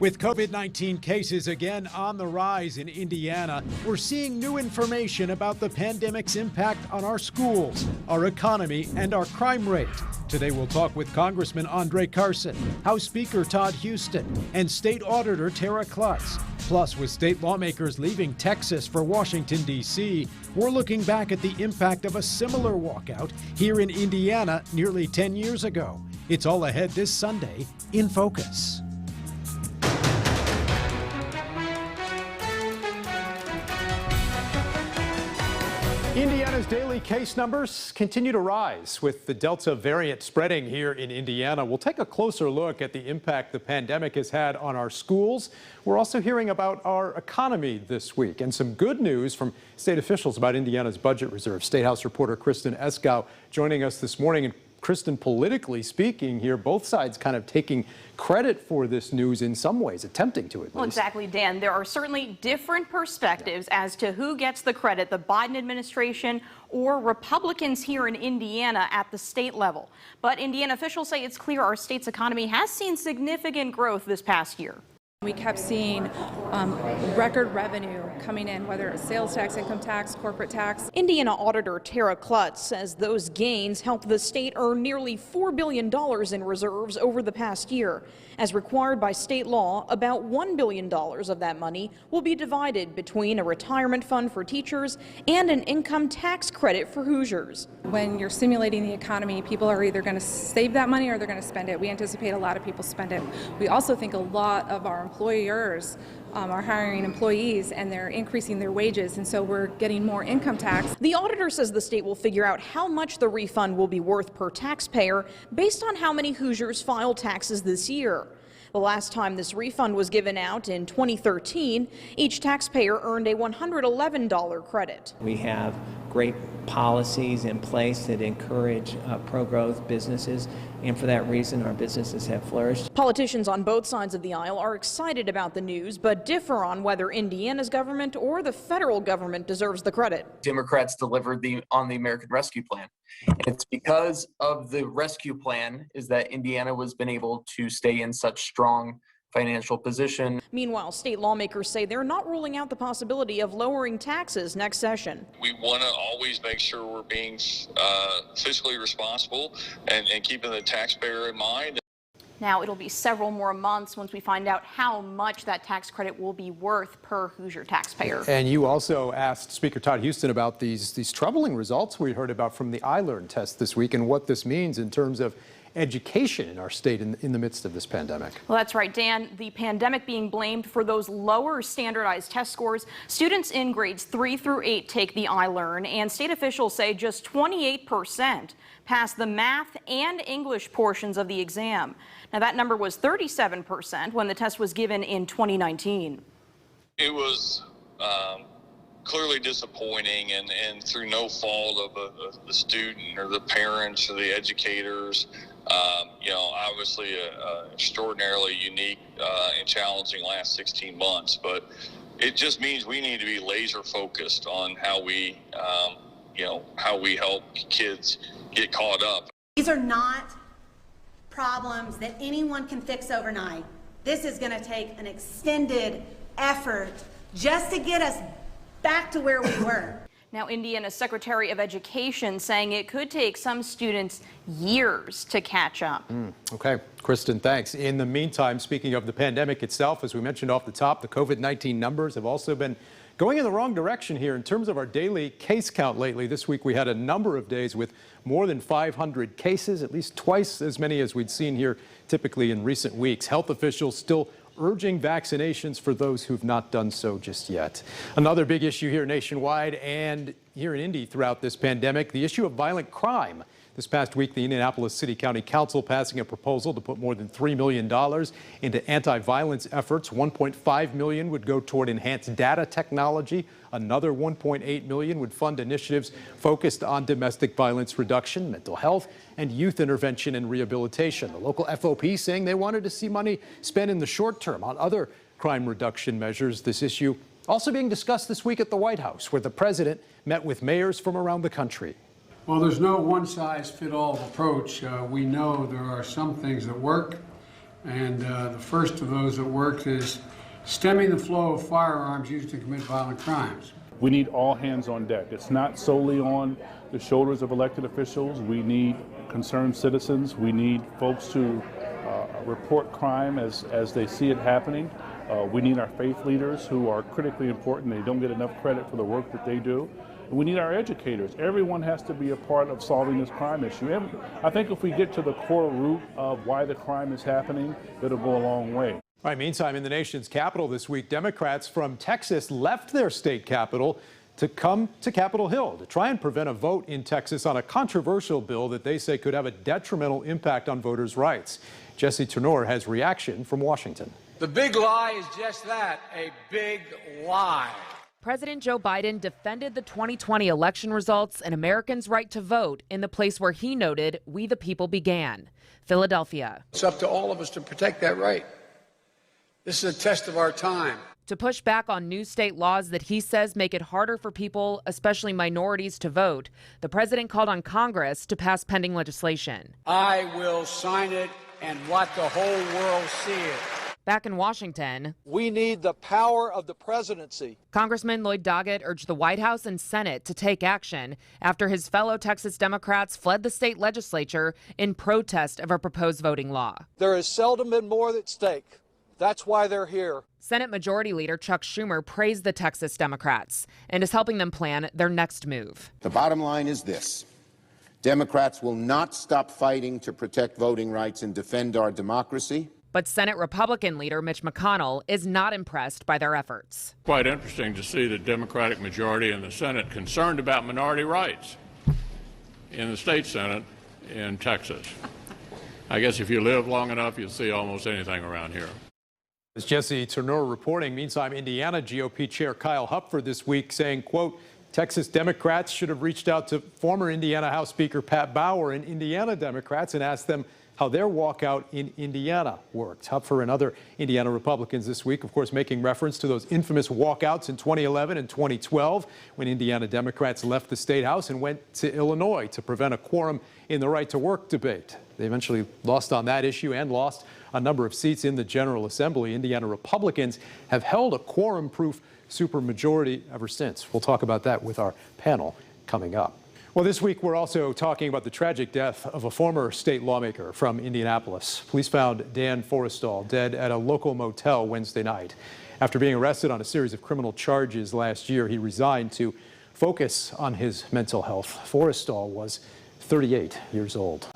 With COVID-19 cases again on the rise in Indiana, we're seeing new information about the pandemic's impact on our schools, our economy, and our crime rate. Today we'll talk with Congressman Andre Carson, House Speaker Todd Huston, and State Auditor Tara Klutz. Plus, with state lawmakers leaving Texas for Washington, D.C., we're looking back at the impact of a similar walkout here in Indiana nearly 10 years ago. It's all ahead this Sunday in Focus. Indiana's daily case numbers continue to rise with the Delta variant spreading here in Indiana. We'll take a closer look at the impact the pandemic has had on our schools. We're also hearing about our economy this week and some good news from state officials about Indiana's budget reserve. State House reporter Kristen Eskow joining us this morning. And Kristen, politically speaking here, both sides kind of taking credit for this news in some ways, attempting to at least. Well, exactly, Dan. There are certainly different perspectives as to who gets the credit, the Biden administration or Republicans here in Indiana at the state level. But Indiana officials say it's clear our state's economy has seen significant growth this past year. We kept seeing record revenue coming in, whether it's sales tax, income tax, corporate tax. Indiana Auditor Tara Klutz says those gains helped the state earn nearly $4 billion in reserves over the past year. As required by state law, about $1 billion of that money will be divided between a retirement fund for teachers and an income tax credit for Hoosiers. When you're stimulating the economy, people are either going to save that money or they're going to spend it. We anticipate a lot of people spend it. We also think a lot of our employers are hiring employees and they're increasing their wages, and so we're getting more income tax. The auditor says the state will figure out how much the refund will be worth per taxpayer based on how many Hoosiers file taxes this year. The last time this refund was given out in 2013, each taxpayer earned a $111 credit. We have great policies in place that encourage pro-growth businesses, and for that reason our businesses have flourished. Politicians on both sides of the aisle are excited about the news, but differ on whether Indiana's government or the federal government deserves the credit. Democrats delivered on the American Rescue Plan. And it's because of the rescue plan is that Indiana has been able to stay in such strong financial position. Meanwhile, state lawmakers say they're not ruling out the possibility of lowering taxes next session. We want to always make sure we're being fiscally responsible and keeping the taxpayer in mind. Now, it'll be several more months once we find out how much that tax credit will be worth per Hoosier taxpayer. And you also asked Speaker Todd Huston about these troubling results we heard about from the iLearn test this week and what this means in terms of education in our state in the midst of this pandemic. Well, that's right, Dan. The pandemic being blamed for those lower standardized test scores. Students in grades 3 through 8 take the iLearn, and state officials say just 28% pass the math and English portions of the exam. Now, that number was 37% when the test was given in 2019. It was clearly disappointing, and through no fault of the student or the parents or the educators. Obviously an extraordinarily unique and challenging last 16 months, but it just means we need to be laser focused on how we help kids get caught up. These are not problems that anyone can fix overnight. This is going to take an extended effort just to get us back to where we were. Now, Indiana's Secretary of Education saying it could take some students years to catch up. Okay, Kristen, thanks. In the meantime, speaking of the pandemic itself, as we mentioned off the top, the COVID-19 numbers have also been going in the wrong direction here in terms of our daily case count lately. This week we had a number of days with more than 500 cases, at least twice as many as we'd seen here typically in recent weeks. Health officials still urging vaccinations for those who've not done so just yet. Another big issue here nationwide and here in Indy throughout this pandemic, the issue of violent crime. This past week, the Indianapolis City County Council passing a proposal to put more than $3 million into anti-violence efforts. $1.5 million would go toward enhanced data technology. Another $1.8 million would fund initiatives focused on domestic violence reduction, mental health, and youth intervention and rehabilitation. The local FOP saying they wanted to see money spent in the short term on other crime reduction measures. This issue also being discussed this week at the White House, where the president met with mayors from around the country. Well, there's no one-size-fits-all approach. We know there are some things that work And the first of those that works is stemming the flow of firearms used to commit violent crimes. We need all hands on deck. It's not solely on the shoulders of elected officials. We need concerned citizens. We need folks to report crime as they see it happening. We need our faith leaders who are critically important. They don't get enough credit for the work that they do. And we need our educators. Everyone has to be a part of solving this crime issue. And I think if we get to the core root of why the crime is happening, it'll go a long way. All right, meantime, in the nation's capital this week, Democrats from Texas left their state capital to come to Capitol Hill to try and prevent a vote in Texas on a controversial bill that they say could have a detrimental impact on voters' rights. Jesse Turnor has reaction from Washington. The big lie is just that, a big lie. President Joe Biden defended the 2020 election results and Americans' right to vote in the place where he noted we the people began, Philadelphia. It's up to all of us to protect that right. This is a test of our time. To push back on new state laws that he says make it harder for people, especially minorities, to vote, the president called on Congress to pass pending legislation. I will sign it and let the whole world see it. Back in Washington, we need the power of the presidency. Congressman Lloyd Doggett urged the White House and Senate to take action after his fellow Texas Democrats fled the state legislature in protest of a proposed voting law. There has seldom been more at stake. That's why they're here. Senate Majority Leader Chuck Schumer praised the Texas Democrats and is helping them plan their next move. The bottom line is this: Democrats will not stop fighting to protect voting rights and defend our democracy. But Senate Republican leader Mitch McConnell is not impressed by their efforts. Quite interesting to see the Democratic majority in the Senate concerned about minority rights in the state Senate in Texas. I guess if you live long enough, you'll see almost anything around here. As Jesse Turnor reporting, meantime, Indiana GOP Chair Kyle Hupfer this week saying, quote, Texas Democrats should have reached out to former Indiana House Speaker Pat Bauer and Indiana Democrats and asked them how their walkout in Indiana worked. Hupfer and other Indiana Republicans this week, of course, making reference to those infamous walkouts in 2011 and 2012 when Indiana Democrats left the State House and went to Illinois to prevent a quorum in the right to work debate. They eventually lost on that issue and lost a number of seats in the General Assembly. Indiana Republicans have held a quorum-proof supermajority ever since. We'll talk about that with our panel coming up. Well, this week we're also talking about the tragic death of a former state lawmaker from Indianapolis. Police found Dan Forrestal dead at a local motel Wednesday night. After being arrested on a series of criminal charges last year, he resigned to focus on his mental health. Forrestal was 38 years old.